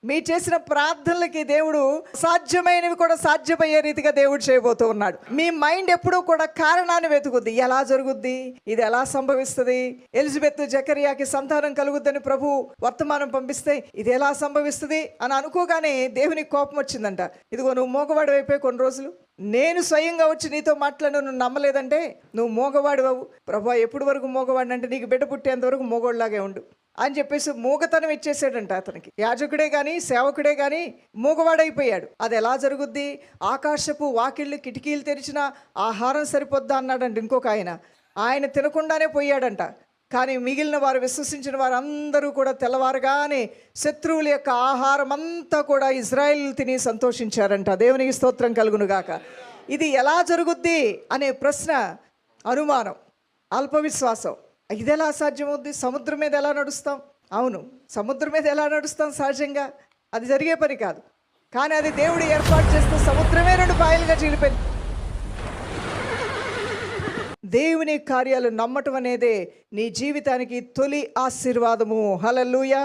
మీరు చేసిన ప్రార్థనలకి దేవుడు సాధ్యమైనవి కూడా సాధ్యమయ్యే రీతిగా దేవుడు చేయబోతూ ఉన్నాడు. మీ మైండ్ ఎప్పుడూ కూడా కారణాన్ని వెతుకుద్ది. ఎలా జరుగుద్ది, ఇది ఎలా సంభవిస్తుంది, ఎలిజబెత్ జకరియాకి సంతానం కలుగుద్దని ప్రభు వర్తమానం పంపిస్తే ఇది ఎలా సంభవిస్తుంది అని అనుకోగానే దేవునికి కోపం వచ్చిందంట. ఇదిగో నువ్వు మోగవాడు అయిపోయి కొన్ని రోజులు నేను స్వయంగా వచ్చి నీతో మాట్లాడు, నువ్వు నమ్మలేదంటే నువ్వు మోగవాడు అవు. ప్రభు ఎప్పుడు వరకు మోగవాడిని అంటే నీకు బిడ్డ పుట్టేంత వరకు మోగోళ్ళలాగే ఉండు అని చెప్పేసి మూగతనం ఇచ్చేసాడంట అతనికి. యాజకుడే కానీ సేవకుడే కానీ మూగవాడైపోయాడు. అది ఎలా జరుగుద్ది? ఆకాశపు వాకిళ్ళు కిటికీలు తెరిచిన ఆహారం సరిపోద్దా అన్నాడంట ఇంకొక ఆయన తినకుండానే పోయాడంట. కానీ మిగిలిన వారు, విశ్వసించిన వారు అందరూ కూడా తెల్లవారుగానే శత్రువుల యొక్క ఆహారం అంతా కూడా ఇజ్రాయిల్ తిని సంతోషించారంట. దేవునికి స్తోత్రం కలుగునుగాక. ఇది ఎలా జరుగుద్ది అనే ప్రశ్న, అనుమానం, అల్పవిశ్వాసం. ఇది ఎలా సాధ్యమవుద్ది? సముద్రం మీద ఎలా నడుస్తాం? అవును, సముద్రం మీద ఎలా నడుస్తాం? సహజంగా అది జరిగే పని కాదు. కానీ అది దేవుడు ఏర్పాటు చేస్తే సముద్రమే 2 పాయలుగా చీలిపోయింది. దేవుని కార్యాలు నమ్మటం అనేదే నీ జీవితానికి తొలి ఆశీర్వాదము. హల్లెలూయా.